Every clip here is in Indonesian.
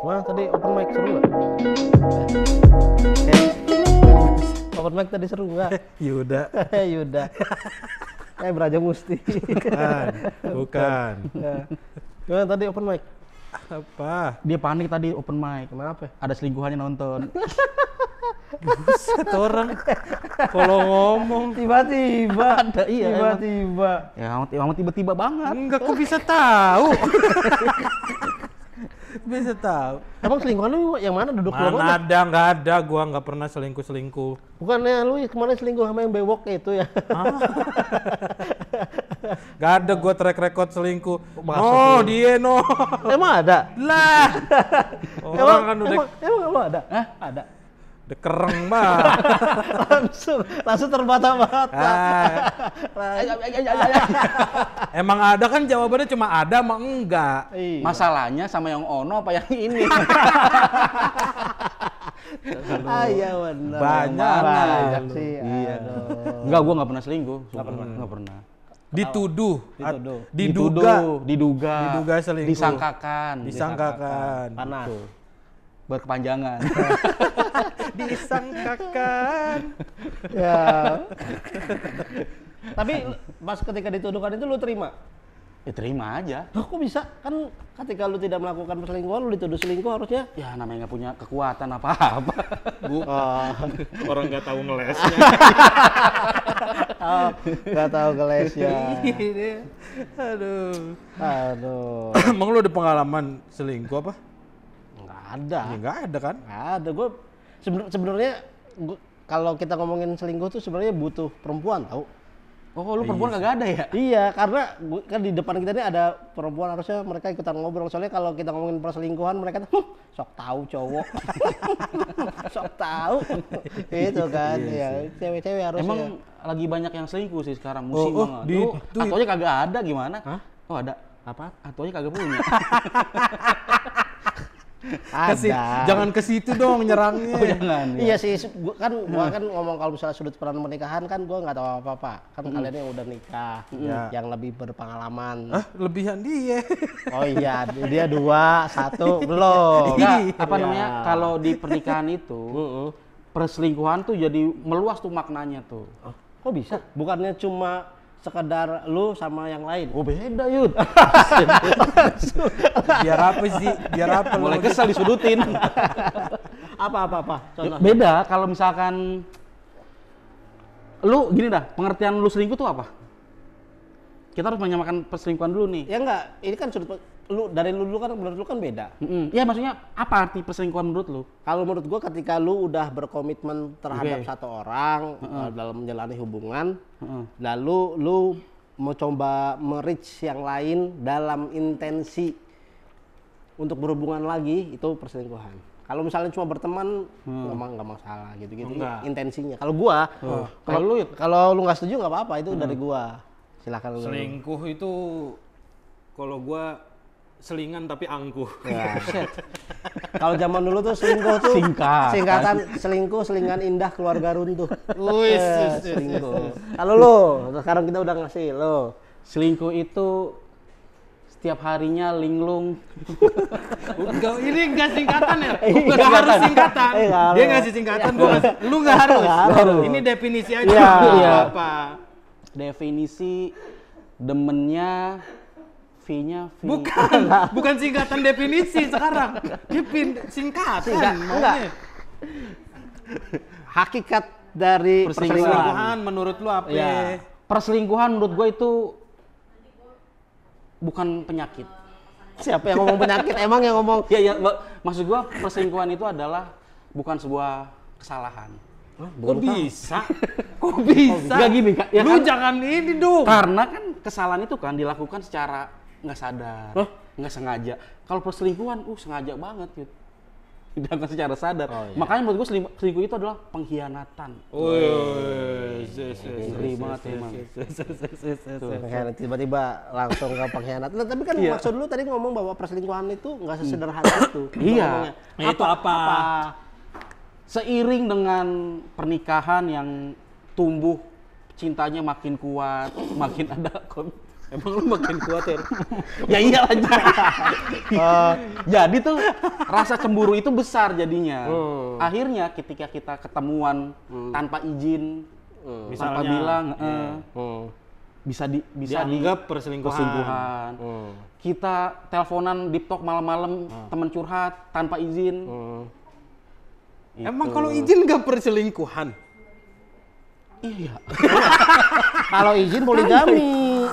Gimana tadi open mic seru nggak? Open mic tadi seru nggak? Yuda. Yuda. Beraja Musti. Bukan. Ya. Gimana tadi open mic? Apa? Dia panik tadi open mic. Kenapa? Ada selingkuhannya nonton. Buset orang. Kalau ngomong. Tiba-tiba Ada, iya, Tiba-tiba. Ya, emang tiba-tiba banget. Enggak, kok bisa tahu? Bisa tahu. Emang selingkuhan lu yang mana? Duduk sebelah Mana mana? ada, nggak ada. Gua nggak pernah selingkuh. Bukannya lu kemarin selingkuh sama yang bewok itu ya? Nggak ada gua track record selingkuh. Masa Oh, sih? dia no. Emang ada? Lah. Orang kan udah emang lu ada? Ada. kereng banget. langsung terbata-bata. Emang ada kan jawabannya cuma ada sama enggak. Iya. Masalahnya sama yang ono apa yang ini? Iya benar. Banyak. Sih. Iya. Aduh. Enggak, gua nggak pernah selingkuh. Nggak pernah. Dituduh. Dituduh. Diduga Diduga selingkuh. disangkakan. Panas. Tuh. Berkepanjangan. Disangkakan. Ya. Tapi pas ketika dituduhkan itu lu terima? Ya terima aja. Loh, kok bisa? Kan ketika lu tidak melakukan perselingkuhan, lu dituduh selingkuh harusnya. Ya namanya nggak punya kekuatan apa-apa. Orang nggak tahu ngelesnya. Oh, nggak tahu gelesnya. Aduh. Aduh. Emang lu ada pengalaman selingkuh apa? Nggak ada. Ya nggak ada kan? Nggak ada. Gue sebenarnya kalau kita ngomongin selingkuh tuh sebenarnya butuh perempuan tahu. Oh, lu perempuan kagak ada ya? Iya, karena kan di depan kita ini ada perempuan, harusnya mereka ikutan ngobrol. Soalnya kalau kita ngomongin perselingkuhan, mereka tuh sok tahu cowok. Sok tahu. Itu kan, ya cewek-cewek harusnya. Emang lagi banyak yang selingkuh sih sekarang musim banget. di- Lu atonya kagak ada gimana? Hah? Oh ada. Apa? Atonya kagak punya. Jangan ke situ dong nyerangnya. Oh jangan. Iya sih, gua kan ngomong kalau misalnya sudut pandang pernikahan kan gua nggak tahu apa-apa. Kan kalian yang udah nikah, yang lebih berpengalaman. Hah, lebihan dia. Oh iya, dia 2, 1 belum. Enggak, apa Iya. namanya? Kalau di pernikahan itu Heeh. perselingkuhan tuh jadi meluas tuh maknanya tuh. Kok bisa? Bukannya cuma sekedar lu sama yang lain? Oh beda Yud. Biar apa sih? Biar apa lu? Mulai kesel disudutin. Apa? Contoh. Beda kalau misalkan lu gini dah, pengertian lu selingkuh tuh apa? Kita harus menyamakan perselingkuhan dulu nih. Ya enggak, ini kan dari lu dulu kan menurut lu kan beda. Ya maksudnya apa arti perselingkuhan menurut lu? Kalau menurut gua ketika lu udah berkomitmen terhadap Oke. satu orang dalam menjalani hubungan, Heeh. lalu lu mau coba merich yang lain dalam intensi untuk berhubungan lagi, itu perselingkuhan. Kalau misalnya cuma berteman, memang nggak masalah gitu-gitu Enggak. intensinya. Kalau gua, Kalau lu, kalau lu nggak setuju nggak apa-apa, itu dari gua. Silakan lu. Selingkuh itu kalau gua selingan tapi angkuh. Ya. Kalau zaman dulu tuh selingkuh tuh singkatan selingkuh, selingan indah, keluarga runtuh. Wis, Selingkuh. Kalau lu, sekarang kita udah ngasih lo. selingkuh itu setiap harinya linglung. Ini enggak singkatan ya? Iya, Enggak harus singkatan. nggak Dia harus. ngasih singkatan, gua ngasih. Lu enggak harus. harus. Ini definisi aja. Iya. Iya. Apa? Definisi demennya V-nya V. Bukan singkatan definisi sekarang. Dia singkatan. Enggak. maunya. Hakikat dari Perselingkuhan. Selingkuhan menurut lu apa? Iya. Perselingkuhan menurut gue itu bukan penyakit. Siapa yang ngomong penyakit? Emang yang ngomong Ya, maksud gue perselingkuhan itu adalah bukan sebuah kesalahan. Kok bisa? Kok bisa? Nggak gini, Kak. Ya Lu kan? jangan ini dong. Karena kan kesalahan itu kan dilakukan secara nggak sadar, nggak sengaja. Kalau perselingkuhan, sengaja banget gitu. Dilakukan secara sadar. Makanya menurut gue selingkuh itu adalah pengkhianatan. Ngeri banget emang. pengkhianat, tiba-tiba langsung ke pengkhianat. Nah, tapi kan maksud lu tadi ngomong bahwa perselingkuhan itu nggak sesederhana itu. Iya. Ngomongnya. Itu apa? Seiring dengan pernikahan yang tumbuh, cintanya makin kuat, makin ada Emang lu makin khawatir. Ya iyalah. Jadi tuh rasa cemburu itu besar jadinya. Akhirnya ketika kita ketemuan tanpa izin, tanpa Misalnya, bilang, bisa dianggap perselingkuhan. Kita teleponan deep talk malam-malam, temen curhat tanpa izin. Emang kalau izin nggak perselingkuhan? Iya. Kalau izin poligami.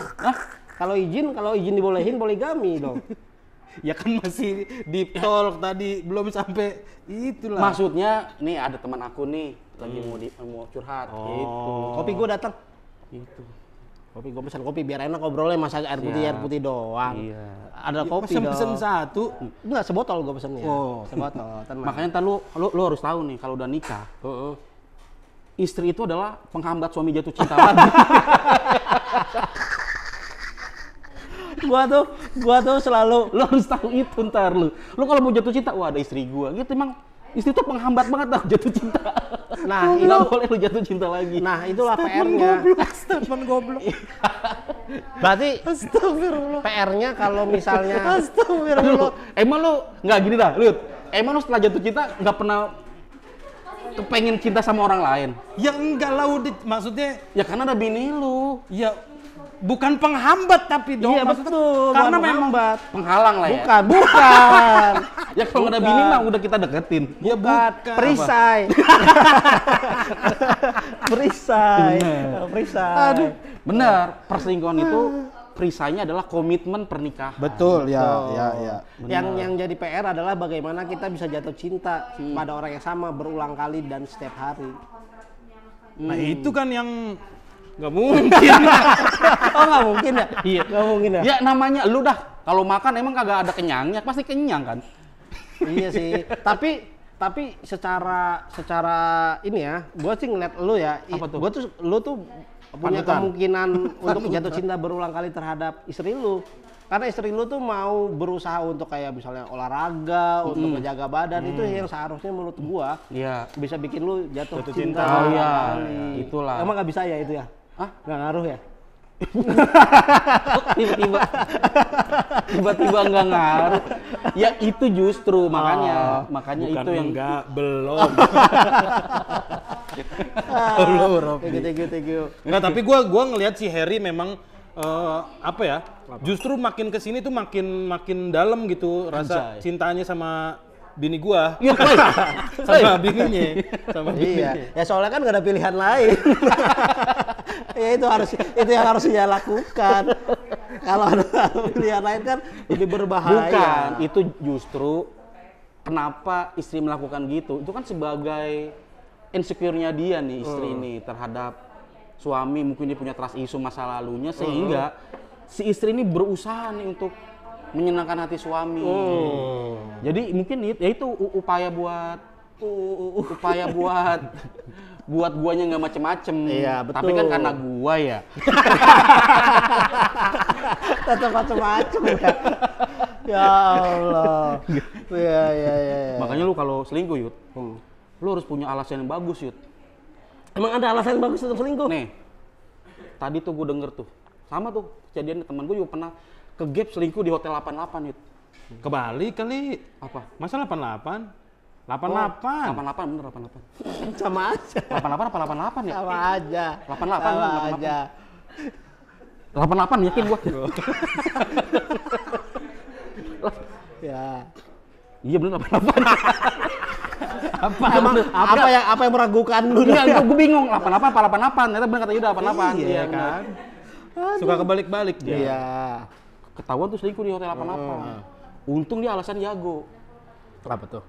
Kalau izin dibolehin poligami dong. Ya kan masih deep talk tadi, belum sampai itulah. Maksudnya, nih ada teman aku nih lagi mau curhat, gitu. Kopi gue datang. Gitu. Kopi gue pesan kopi biar enak ngobrolnya, masa air putih doang. Iya. Ada kopi Pesen dong. satu. Enggak, sebotol gue pesennya. Oh. Sebotol, tenang. Makanya ntar lu harus tahu nih kalau udah nikah, istri itu adalah penghambat suami jatuh cinta lagi. gua tuh selalu Lu harus tahu itu ntar lu. Lu kalau mau jatuh cinta, wah ada istri gua. Gitu emang istri itu penghambat banget tau jatuh cinta. Nah, nggak boleh lu jatuh cinta lagi. Nah, itulah PR-nya. Statement goblok. Berarti Astagfirullah. PR-nya kalau misalnya Astagfirullah. Emang lu nggak gini dah, Lut. Emang lu setelah jatuh cinta nggak pernah kepengen cinta sama orang lain? Ya enggak lah, maksudnya Ya karena ada bini lu. ya bukan penghambat tapi dong. iya maksudnya betul, karena bukan memang penghambat. Penghalang lah ya. Bukan. Ya kalau nggak ada bini mah udah kita deketin. ya bukan. Perisai. Perisai. Bener. Perisai. Benar, perselingkuhan itu perisainya adalah komitmen pernikahan. Betul, ya. Yang jadi PR adalah bagaimana kita bisa jatuh cinta pada orang yang sama berulang kali dan setiap hari. Nah itu kan yang nggak mungkin. Oh, nggak mungkin ya? Iya. Nggak mungkin ya? Ya namanya lu dah, kalau makan emang kagak ada kenyangnya, pasti kenyang kan? Iya sih. Tapi secara ini ya, gue sih ngeliat lu ya. Apa tuh? Lu tuh punya Panutan. kemungkinan untuk jatuh cinta berulang kali terhadap istri lu. Karena istri lu tuh mau berusaha untuk kayak misalnya olahraga, untuk menjaga badan, itu yang seharusnya menurut gua Iya. bisa bikin lu jatuh Jatuh cinta. cinta. Oh iya, kali. itulah. Emang nggak bisa ya itu ya? Hah? Nggak ngaruh ya? Tiba-tiba nggak ngaruh. Ya itu justru makanya Bukan itu yang enggak, belum. Belum, Robi. Thank you. Enggak, tapi gua ngelihat si Harry memang apa ya? Justru makin kesini tuh makin dalam gitu rasa cintanya sama bini gua. Sama bininya, sama bininya. Iya, ya soalnya kan gak ada pilihan lain. Ya itu yang harus dia lakukan. Kalau ada pilihan lain kan lebih berbahaya. bukan, itu justru kenapa istri melakukan gitu. Itu kan sebagai insecure-nya dia nih istri ini terhadap suami, mungkin dia punya trust issue masa lalunya sehingga si istri ini berusaha nih untuk menyenangkan hati suami. Jadi mungkin ya itu upaya buat buat guanya nggak macem-macem. Iya, betul. Tapi kan karena gua ya. Tetap macam-macam ya. Ya Allah. Iya. Makanya lu kalau selingkuh, Yud, lu harus punya alasan yang bagus, Yud. Emang ada alasan bagus untuk selingkuh? Nih, tadi tuh gue denger tuh, sama tuh kejadian teman gue juga pernah ke gap selingkuh di hotel 88 Yud. Kebalik kali. Apa? Masa 88? 88. 88 bener 88. Sama aja. 88 apa 88 ya? Sama aja. 88 Sama bener, aja. 88 yakin gua. Ya. Iya bener 88. Apa yang meragukan lu? Iya, gue bingung 88 apa 88. Ternyata bener kata Yuda 88. Iya kan. Suka kebalik-balik dia. Iya. Ketahuan tuh selingkuh di hotel 88. Untung dia alasan jago. Apa tuh?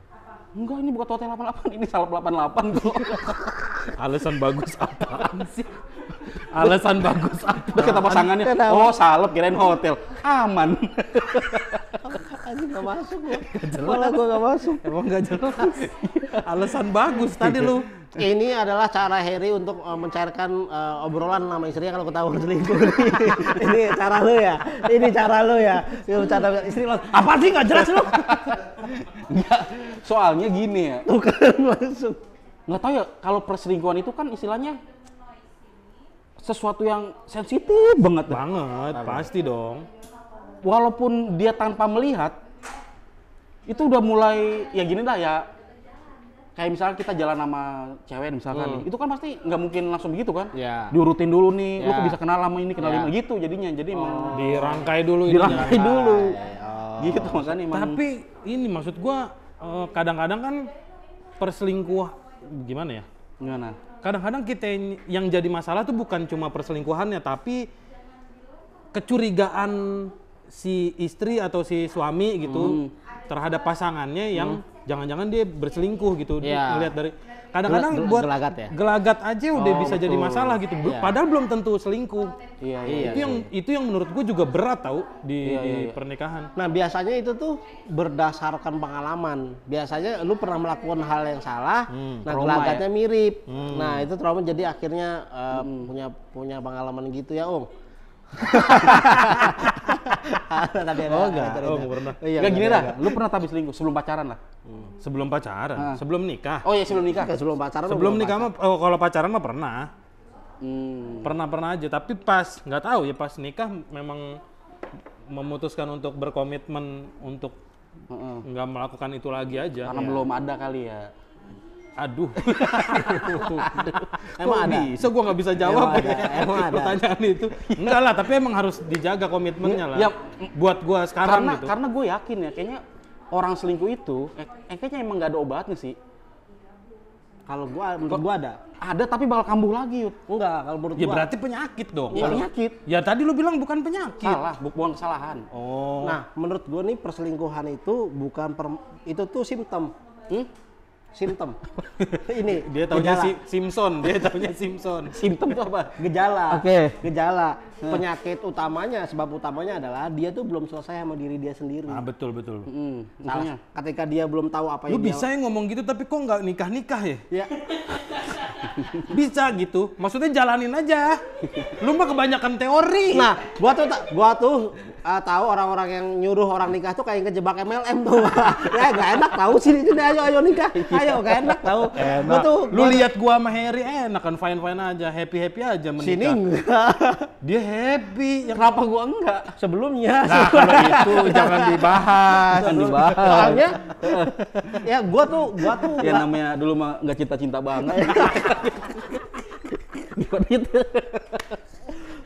Enggak, ini bukan hotel 88, ini salep 88 kok. Alasan bagus apaan sih? Alasan bagus apa? Terus kata pasangannya, Kenapa? oh salep kirain hotel. Aman. Anjing nggak masuk gua. Malah gua nggak masuk. Emang nggak jelas. Alasan bagus tadi lu. Ini adalah cara Harry untuk mencairkan obrolan sama istrinya kalau ketahuan selingkuh. Ini cara lu ya. Ini cara lu ya. Dia bercanda istri lo. Apa sih nggak jelas lu? Enggak, soalnya gini ya. Bukan langsung. Nggak tahu ya, kalau perselingkuhan itu kan istilahnya sesuatu yang sensitif banget. Pasti dong. Walaupun dia tanpa melihat, itu udah mulai ya gini dah ya. Kayak misalnya kita jalan sama cewek misalkan nih, itu kan pasti nggak mungkin langsung begitu kan? Ya. Diurutin dulu nih, lu Ya. kok bisa kenal sama ini, kenal Ya. ini gitu jadinya. Jadi emang Dirangkai dulu ininya. dirangkai dulu. Oh. Gitu makanya emang. Tapi ini maksud gua kadang-kadang kan perselingkuh gimana ya? Gimana? Kadang-kadang kita yang jadi masalah tuh bukan cuma perselingkuhannya, tapi kecurigaan si istri atau si suami gitu terhadap pasangannya yang jangan-jangan dia berselingkuh gitu. Iya. Ngelihat dari kadang-kadang buat Gelagat ya? gelagat aja udah bisa jadi masalah gitu. Iya. Padahal belum tentu selingkuh. Iya. Itu yang menurut gue juga berat tau di Iya. pernikahan. Nah biasanya itu tuh berdasarkan pengalaman. Biasanya lu pernah melakukan hal yang salah, nah Trauma gelagatnya mirip. Nah itu trauma jadi akhirnya punya pengalaman gitu ya Om. Tadi ada, enggak. ada. Oh, enggak pernah. Iya, Gak gini enggak, dah, lu pernah tapi selingkuh sebelum pacaran lah. Sebelum pacaran, sebelum nikah. Oh iya sebelum nikah. enggak. Sebelum pacaran. Sebelum nikah mah kalau pacaran mah pernah. Hmm. Pernah aja, tapi pas nggak tahu ya pas nikah memang memutuskan untuk berkomitmen untuk nggak melakukan itu lagi aja. Karena belum ada kali ya. Aduh. Emang ada? Bisa gua nggak bisa jawab Emang ada. pertanyaan itu. Enggak lah, tapi emang harus dijaga komitmennya lah. Ya, buat gua sekarang gitu. Karena gue yakin ya, kayaknya orang selingkuh itu, kayaknya emang nggak ada obatnya sih. Kalau menurut gua ada. Ada tapi bakal kambuh lagi, Yud. Enggak, kalau menurut Ya gua. berarti penyakit dong. Ya penyakit. Ya tadi lu bilang bukan penyakit. Salah, bukan kesalahan. Oh. Nah, menurut gua nih perselingkuhan itu bukan itu tuh simptom. Simptom. Ini Dia taunya gejala. Simpson, dia taunya Simpson. Simptom itu apa? Gejala. Oke. Gejala. Penyakit utamanya, sebab utamanya adalah dia tuh belum selesai sama diri dia sendiri. Ah, betul. Misalnya. Ketika dia belum tahu apa Lu yang bisa ya ngomong gitu tapi kok nggak nikah-nikah ya? dia... Ya, Bisa gitu. Maksudnya jalanin aja. Lu mah kebanyakan teori. nah, gua tuh tahu orang-orang yang nyuruh orang nikah tuh kayak ngejebak MLM tuh. Ya gak enak tahu sini ayo nikah. Ayo gak enak tahu. Gua tuh Lu lihat gua sama Harry enak kan fine-fine aja, happy-happy aja menikah. sini enggak. Dia happy. Kenapa gua enggak? Sebelumnya. Nah, kalau itu jangan dibahas. Jangan dibahas. Soalnya ya gua tuh Ya namanya dulu mah nggak cinta-cinta banget. Gimana gitu?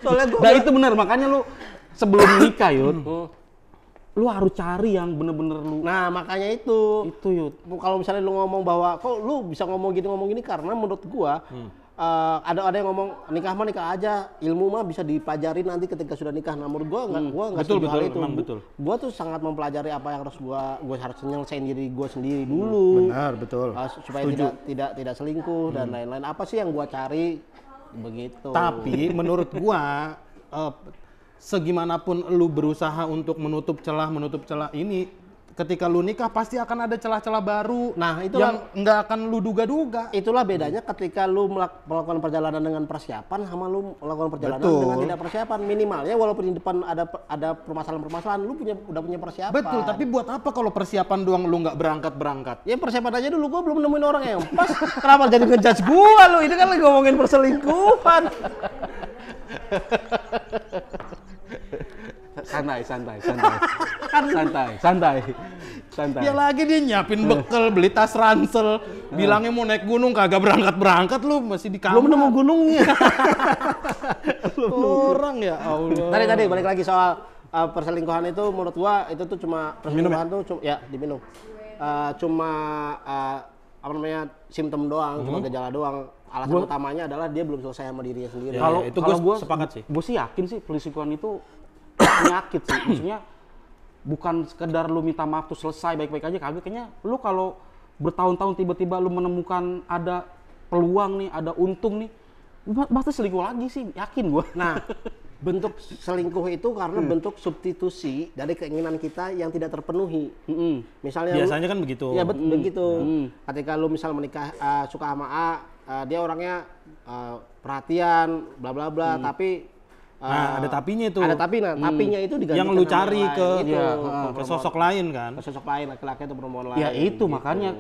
soalnya gua Nah itu benar, makanya lu sebelum nikah Yud, lu harus cari yang bener-bener lu. Nah, makanya itu. Itu Yud. Kalau misalnya lu ngomong bahwa kok lu bisa ngomong gini karena menurut gua ada yang ngomong nikah mah nikah aja, ilmu mah bisa dipelajari nanti ketika sudah nikah. Nah, menurut gua enggak Betul, setuju hal itu. memang betul. Gua tuh sangat mempelajari apa yang harus gua harus nyelesain diri gua sendiri dulu. Benar, betul. Supaya tidak selingkuh dan lain-lain. Apa sih yang gua cari begitu. Tapi menurut gua segimanapun lu berusaha untuk menutup celah ini, ketika lu nikah pasti akan ada celah-celah baru. Nah, itu yang nggak akan lu duga-duga. itulah bedanya ketika lu melakukan perjalanan dengan persiapan sama lu melakukan perjalanan Betul. dengan tidak persiapan. Minimalnya walaupun di depan ada permasalahan-permasalahan, lu udah punya persiapan. Betul, tapi buat apa kalau persiapan doang lu nggak berangkat? Ya persiapan aja dulu, gua belum nemuin orang yang pas. Kenapa jadi ngejudge gua lu? Ini kan lagi ngomongin perselingkuhan. Santai. Ya lagi dia nyiapin bekal, beli tas ransel, bilangnya mau naik gunung kagak berangkat lu masih di kamar. Belum nemu gunungnya. Orang ya Allah. Tadi balik lagi soal perselingkuhan itu menurut gua itu tuh cuma perselingkuhan tuh cuma ya diminum. Cuma apa namanya simptom doang, cuma gejala doang. Alasan utamanya adalah dia belum selesai sama dirinya sendiri. Ya, itu gua sepakat sih. Gue sih yakin sih perselingkuhan itu penyakit sih. Maksudnya bukan sekedar lu minta maaf tuh selesai baik-baik aja, kagak. Kayaknya lu kalau bertahun-tahun tiba-tiba lu menemukan ada peluang nih, ada untung nih, pasti selingkuh lagi sih, yakin gua. Nah, bentuk selingkuh itu karena bentuk substitusi dari keinginan kita yang tidak terpenuhi. Misalnya Biasanya kan begitu. Ya begitu. Ketika lu misal menikah suka sama A, dia orangnya perhatian, bla bla bla, tapi Nah, ada tapinya itu. ada tapinya itu digantikan Yang lu sama cari yang ke, lain. Itu, ke sosok lain kan. ke sosok lain, laki-laki atau perempuan lain. Ya itu gitu. makanya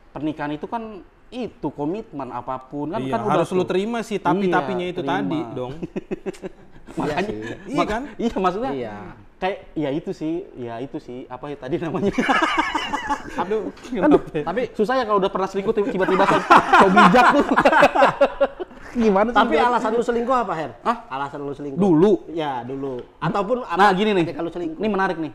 pernikahan itu kan itu komitmen apapun kan Iya, kan udah harus lu tuh. terima sih tapi-tapinya Iya, itu terima. tadi dong. Makanya Iya kan? Iya maksudnya. Iya. Kayak ya itu sih apa ya tadi namanya. Aduh, tapi susah ya kalau udah pernah selingkuh tiba-tiba so bijak tuh. Gimana sih? Tapi alasan lu selingkuh apa, Her? Hah? Alasan lu selingkuh? Dulu. Ya, dulu. Ataupun Nah, gini nih. ketika lu selingkuh. Ini menarik nih.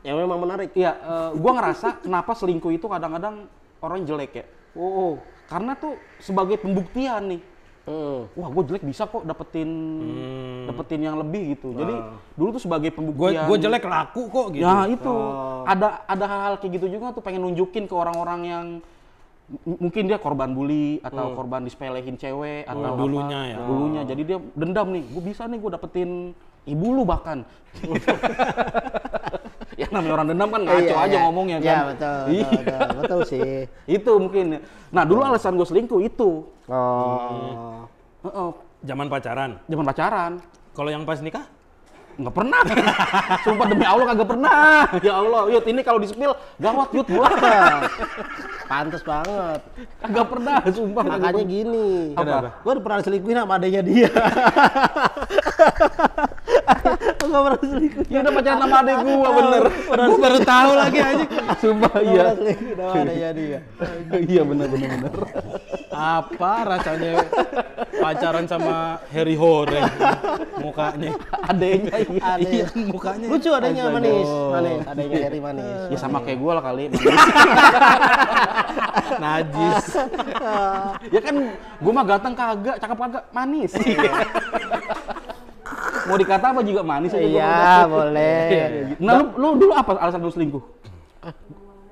Ya memang menarik. Iya, gua ngerasa kenapa selingkuh itu kadang-kadang orang jelek ya. Oh. Karena tuh sebagai pembuktian nih. Wah, gue jelek bisa kok dapetin yang lebih gitu. Jadi dulu tuh sebagai pembuktian. Gue jelek laku kok gitu. Ya itu ada hal-hal kayak gitu juga tuh pengen nunjukin ke orang-orang yang mungkin dia korban bully atau korban disepelehin cewek atau apa. dulunya ya. Dulunya. Jadi dia dendam nih. Gue bisa nih gue dapetin ibu lu bahkan. Ya namanya orang dendam kan ngaco aja ngomongnya kan. Iya, betul sih. Itu mungkin. Nah dulu alasan gue selingkuh itu. Zaman pacaran. Zaman pacaran. Kalau yang pas nikah? Nggak pernah. Sumpah demi Allah kagak pernah. Ya Allah, Yud ini kalau di-spill gawat Yud gua. Pantes banget. Kagak pernah, sumpah. Makanya gini. Apa? Gue udah pernah selingkuhin sama adanya dia. Gue pernah selingkuhin. Ya udah pacaran sama adek gua bener. Gue baru tahu lagi aja. Sumpah Gue iya. pernah selingkuhin sama adanya dia. Iya bener. Apa rasanya pacaran sama Harry Horeng mukanya? Adeknya iya. Iya, mukanya. Lucu adanya manis. Adanya Harry manis. Ya sama kayak gua lah kali. Najis. Ya kan gua mah ganteng kagak, cakep kagak, manis. Mau dikata apa juga manis aja gua. Iya, boleh. Nah lu dulu apa alasan lu selingkuh?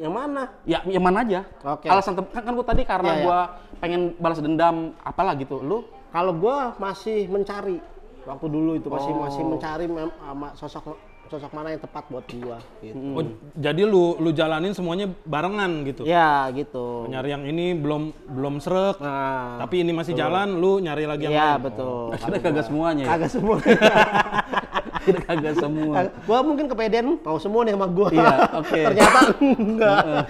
Yang mana? Ya, yang mana aja. Oke. Alasan kan gua tadi karena Iya, iya. gua pengen balas dendam apalah gitu. Lu Kalau gue masih mencari waktu dulu itu masih mencari sama sosok mana yang tepat buat gue. Gitu. Oh, jadi lu jalanin semuanya barengan gitu. Ya gitu. Nyari yang ini belum srek, Nah, tapi ini masih jalan, lu nyari lagi yang iya lain. betul. akhirnya kagak semuanya ya? Kagak semua. Akhirnya kagak semua. Gue mungkin kepedean mau semua nih sama gue. Iya, oke. Ternyata enggak.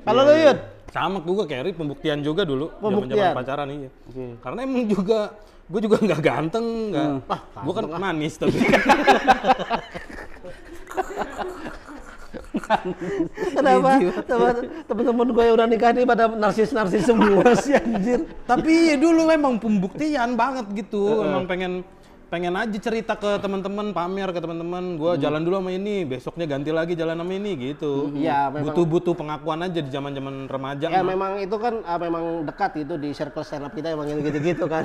Kalau lu Yud? Sama gue Kerry pembuktian juga dulu, Pembuktian. zaman pacaran iya. Oke. Karena emang juga gue juga nggak ganteng, nggak. Gue kan manis tapi. Kenapa? Teman-teman gue yang udah nikah nih pada narsis semua sih anjir. Tapi dulu emang pembuktian banget gitu, emang pengen aja cerita ke teman-teman, pamer ke teman-teman, gue jalan dulu sama ini, besoknya ganti lagi jalan sama ini gitu. Iya, memang. Butuh pengakuan aja di zaman-zaman remaja. Ya mah. memang itu kan memang dekat itu di circle stand up kita emang gitu-gitu kan.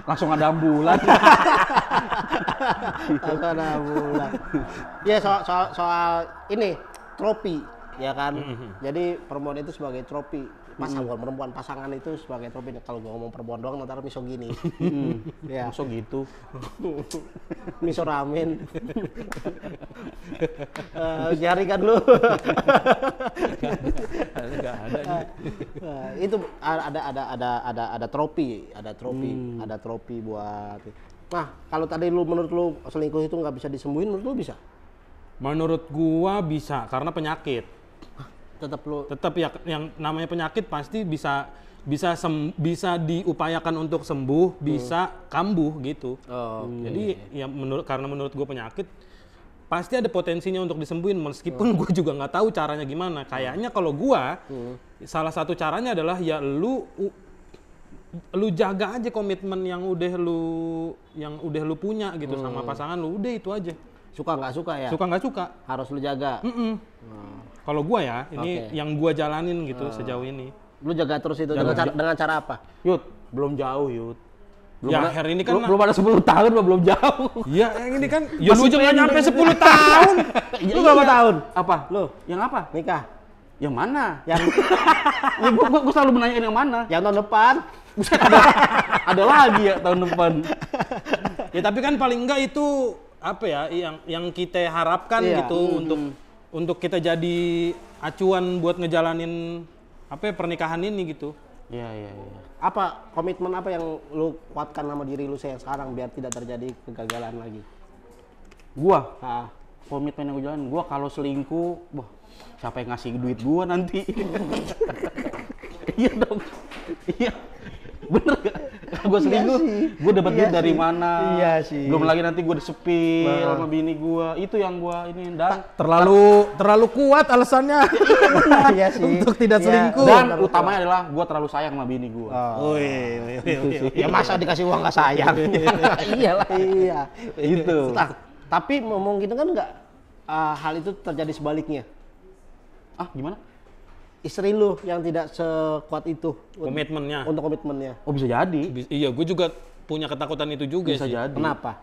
Langsung ada ambulan. Ada bulan. Ya soal ini trofi ya kan. Jadi perempuan itu sebagai trofi. Pasangan itu sebagai trofi. Kalau gua ngomong perempuan doang ntar misogini. Ya. Masuk gitu. Miso ramen. Cari kan lu. Nggak ada. Itu ada trofi buat. Nah, kalau tadi menurut lu selingkuh itu nggak bisa disembuhin, menurut lu bisa? Menurut gua bisa karena penyakit. Tetap Ya yang namanya penyakit pasti bisa diupayakan untuk sembuh, bisa kambuh gitu. Jadi ya karena menurut gue penyakit pasti ada potensinya untuk disembuhin meskipun gue juga nggak tahu caranya gimana. Kayaknya kalau gue salah satu caranya adalah ya lu jaga aja komitmen yang udah lu punya gitu sama pasangan lu, udah itu aja. Suka nggak suka ya? Suka nggak suka Harus lu jaga. kalau gue ya ini yang gue jalanin gitu sejauh ini. Lu jaga terus itu dengan cara apa? Yud, belum jauh Yud. Her ini kan belum ada 10 tahun belum jauh. Iya, yang ini kan ya lu juga nggak nyampe 10 tahun. Lu berapa tahun? Apa? Lu Yang apa? nikah? Yang mana? Yang Ya gua selalu menanyain yang mana. yang tahun depan? Ada lagi ya tahun depan. Ya tapi kan paling enggak itu apa ya yang kita harapkan gitu untuk kita jadi acuan buat ngejalanin pernikahan ini gitu. Iya. Apa komitmen apa yang lu kuatkan sama diri lu sekarang biar tidak terjadi kegagalan lagi? Gua Ah, komitmen yang gue jalanin. Gue kalau selingkuh, wah siapa yang ngasih duit gue nanti? Iya dong, iya. Bener gak? Gue selingkuh, gue dapat duit dari mana? Iya sih. Belum lagi nanti gue disepil sama bini gue. Itu yang gue ini dan Terlalu kuat alasannya Iya sih. untuk tidak Iya. selingkuh. dan utamanya adalah gue terlalu sayang sama bini gue. Ya masa dikasih uang nggak sayang? Iyalah. Iya. Itu. Nah, tapi mungkin kan nggak hal itu terjadi sebaliknya. Ah gimana? Istri lu yang tidak sekuat itu Komitmennya. untuk komitmennya. Oh bisa jadi. Iya, gue juga punya ketakutan itu juga Bisa sih. jadi. Kenapa?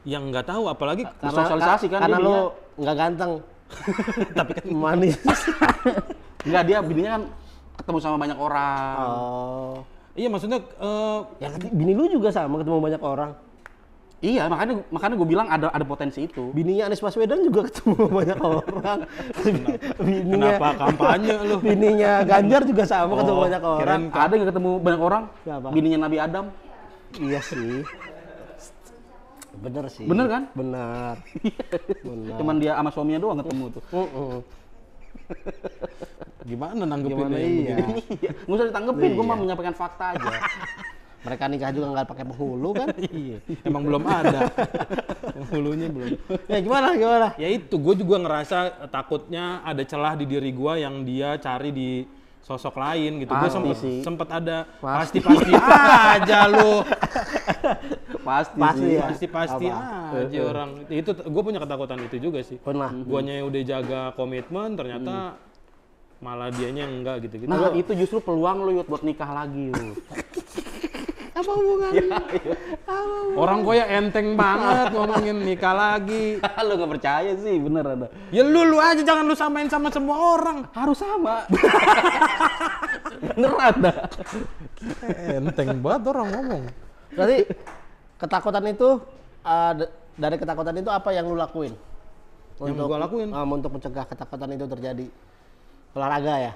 Yang nggak tahu, apalagi Sosialisasi kan karena bininya. lu nggak ganteng. Tapi kan manis. Enggak, dia bininya kan ketemu sama banyak orang. Oh. iya maksudnya Ya bini lu juga sama ketemu banyak orang. Iya, makanya gue bilang ada potensi itu. Bininya Anies Baswedan juga ketemu banyak orang. kenapa kampanye lu? Bininya Ganjar juga sama ketemu Oh, banyak orang. kirain Ada yang ketemu banyak orang? Siapa? Bininya Nabi Adam. Iya sih. Bener sih. Bener kan? Bener. Bener. Cuman dia sama suaminya doang ketemu tuh. Gimana nanggepinnya Gimana yang iya. begini? Iya, nggak usah ditangkepin, gue mah menyampaikan fakta aja. Mereka nikah juga nggak pakai penghulu kan? Iya, emang belum ada. Hulunya belum. Ya gimana? Ya itu, gue juga ngerasa takutnya ada celah di diri gue yang dia cari di sosok lain gitu. Gue Pasti sih. sempet ada Pasti. pasti aja lu. Pasti ya. Pasti aja orang. Itu gue punya ketakutan itu juga sih. Pernah. Guanya udah jaga komitmen, ternyata malah dianya enggak gitu-gitu. Nah, itu justru peluang lu Yud, buat nikah lagi Yud. Apa hubungannya? Orang gue ya enteng banget ngomongin nikah lagi. Lu nggak percaya sih, bener ada. Ya lu aja jangan lu samain sama semua orang. Harus sama. Bener ada. Enteng banget orang ngomong. Berarti ketakutan itu dari ketakutan itu apa yang lu lakuin? Yang gua lakuin? Untuk mencegah ketakutan itu terjadi. Olahraga ya?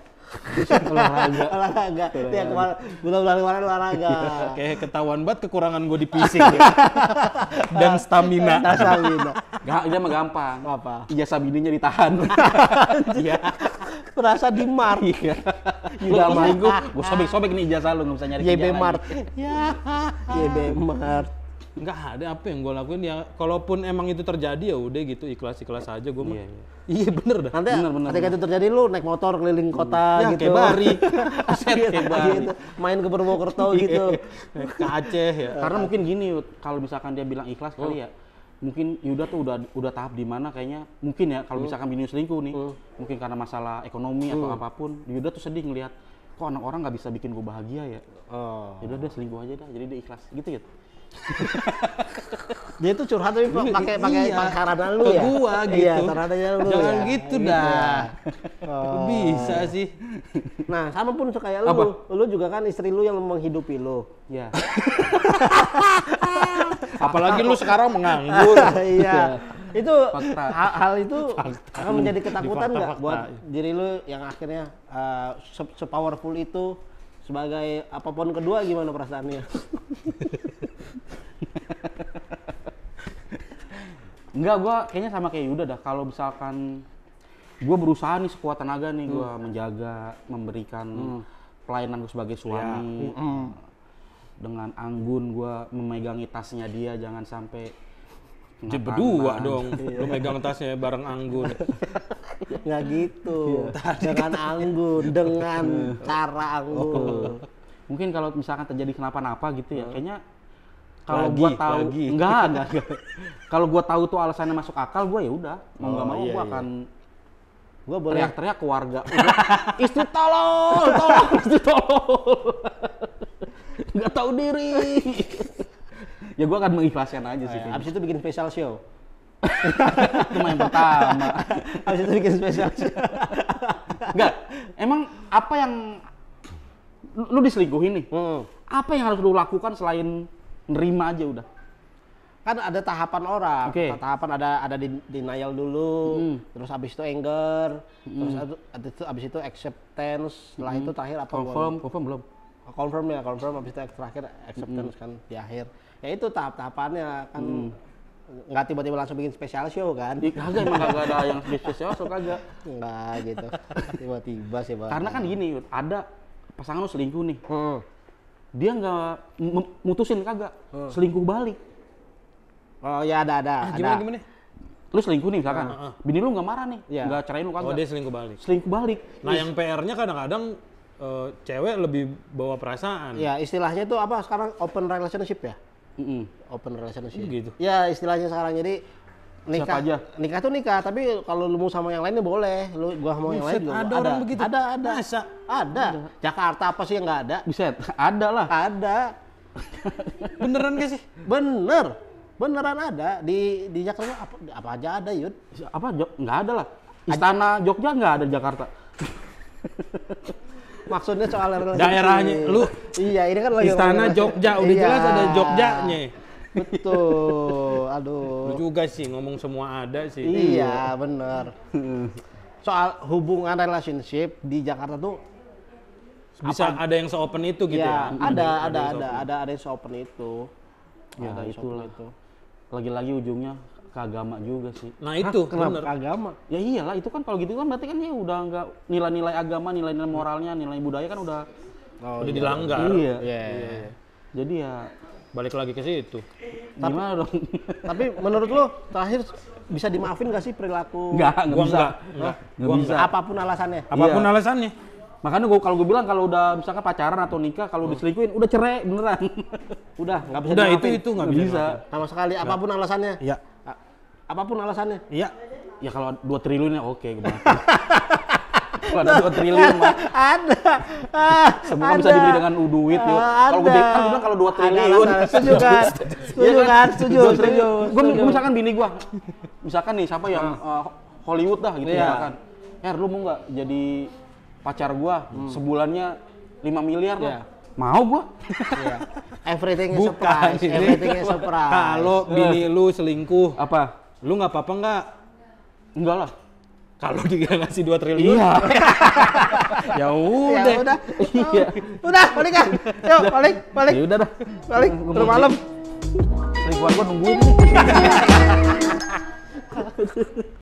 olahraga. Ya kemarin olahraga. Kayak ketahuan banget kekurangan gue di fisik ya. Dan stamina. Dia mah gampang. Apa? Ijazah bininya ditahan. Iya. Merasa di Mart. Iya. Yuda Udah minggu, gue sobek-sobek nih ijazah lu, nggak bisa nyari YB kerjaan Mart. lagi. Ya. YB Mart. Nggak ada apa yang gue lakuin ya. Kalaupun emang itu terjadi ya udah gitu ikhlas aja gue mah. Iya bener dah. Nanti Bener. ketika itu terjadi lu naik motor keliling kota Ya, gitu. kayak Bari. Set kayak Bari. Gitu. Main ke Purwokerto gitu. Ke Aceh ya. Karena mungkin gini Yud, kalau misalkan dia bilang ikhlas kali ya, mungkin Yuda tuh udah tahap di mana kayaknya mungkin ya kalau misalkan bini selingkuh nih, mungkin karena masalah ekonomi atau apapun, Yuda tuh sedih ngelihat kok anak orang nggak bisa bikin gue bahagia ya. Oh. Yaudah dia selingkuh aja dah, jadi dia ikhlas gitu ya. Dia tuh curhat tapi pakai sarana lu Ke ya. gua gitu. Iya, sarananya lu. Jangan ya. gitu dah. Oh. Bisa sih. Nah, sama pun kayak lu. Apa? Lu juga kan istri lu yang menghidupi lu. Ya. Apalagi lu sekarang menganggur. Iya. Itu Fakta. hal itu akan menjadi ketakutan Di nggak fakta-fakta. buat diri lu yang akhirnya sepowerful itu sebagai apapun kedua, gimana perasaannya? Enggak, gua kayaknya sama kayak Yuda dah. Kalau misalkan gua berusaha nih sekuat tenaga nih gua menjaga, memberikan pelayanan gua sebagai suami. Dengan anggun gua memegangi tasnya dia, jangan sampai Jadi kena berdua tangan. dong. Lu megang tasnya bareng anggun. Nggak gitu. Dengan anggun, dengan cara anggun. Mungkin kalau misalkan terjadi kenapa-napa gitu ya, kayaknya kalau Lagi, gua tahu lagi. enggak. Kalau gua tahu tuh alasannya masuk akal, gua ya udah, mau nggak mau iya, gua iya. akan Gua boleh teriak-teriak ke warga. Istri tolol, istri tolol. Nggak tahu diri. Ya gua akan mengikhlaskan aja sih. abis itu bikin special show. Itu mah yang pertama. Abis itu bikin special show. Enggak, emang apa yang lu diselingkuhin nih? Apa yang harus lu lakukan selain nerima aja udah? Kan ada tahapan orang. Oke. Tahapan ada denial dulu, terus abis itu anger, terus abis itu acceptance, setelah itu terakhir apa? Confirm belum? Confirm abis itu terakhir acceptance kan di akhir. Ya itu tahap-tahapannya kan. nggak tiba-tiba langsung bikin special show kan? Kagak, emang kagak ada yang spesial, so kagak. Nggak gitu. Tiba-tiba sih Bang. Karena kan gini, Yud, ada pasangan lu selingkuh nih. Dia nggak mutusin kagak, selingkuh balik. Oh ya ada. Gimana? Lu selingkuh nih misalkan, bini lu nggak marah nih, Iya. nggak cerain lu Oh, kagak. dia selingkuh balik. Selingkuh balik. Nah, yang PR-nya kadang-kadang cewek lebih bawa perasaan. Ya istilahnya itu apa sekarang open relationship ya? Mm-mm. Open relationship. Gitu. Ya istilahnya sekarang jadi nikah Siapa aja? Nikah tuh nikah, tapi kalau lu mau sama yang lainnya boleh. Gua mau yang lain Buset, juga ada orang begitu? Ada. Masa? Ada. Jakarta apa sih yang nggak ada? Buset, ada lah. Ada. Beneran gak sih? Beneran ada di Jakarta apa aja ada, Yud. Apa? Nggak ada lah. Istana Jogja nggak ada di Jakarta. Maksudnya soal relationship. Daerahnya, lu Iya, ini kan lagi Istana ngomongin Jogja, udah Iya. jelas ada Jogjanya. Betul. Aduh. Lu juga sih ngomong semua ada sih. Iya, bener. Soal hubungan relationship di Jakarta tuh Bisa ada yang se-open itu gitu ya, ya. ada yang seopen itu. Ya Ada yang itulah. seopen itu. Lagi-lagi ujungnya ke agama juga sih. Nah itu Kenapa bener. agama? Ya iyalah, itu kan kalau gitu kan berarti kan ya udah nggak nilai-nilai agama, nilai-nilai moralnya, nilai budaya kan udah. Udah dilanggar. Iya. Iya. Jadi ya Balik lagi ke situ. gimana dong? Tapi menurut lo terakhir bisa dimaafin gak sih perilaku? Nggak Gua bisa. enggak. Nggak Gua bisa. Apapun alasannya. Apapun Iya. alasannya. Makanya kalau gue bilang kalau udah misalkan pacaran atau nikah, kalau diselingkuhin udah cerai beneran. Udah, nggak bisa Udah dimaafin. itu nggak Nggak bisa. bisa. Sama sekali, apapun alasannya. Iya. Apapun alasannya. Iya. Ya kalau 2 triliun ya oke gue maafin. Kalau ada 2 triliun mah Ada. semua bisa dibeli dengan duit yuk. Kalau gue kan gue bilang kalau 2 triliun. Setuju kan? Setuju kan? Setuju. Gue misalkan bini gue, misalkan nih siapa yang Hollywood dah gitu Iya. misalkan. Lu mau nggak jadi pacar gua sebulannya 5 miliar lah. Iya. Mau gua. Iya. Everything is Bukan. surprise. Everything is surprise. Kalau bini lu selingkuh, Apa? lu nggak apa-apa nggak? Enggak lah. Kalau dia ngasih 2 triliun, Iya. ya Ya udah. udah. Iya. Udah, balik kan? Yuk, balik. Ya udah dah. Balik. Udah malam. Selingkuhan gua nungguin nih.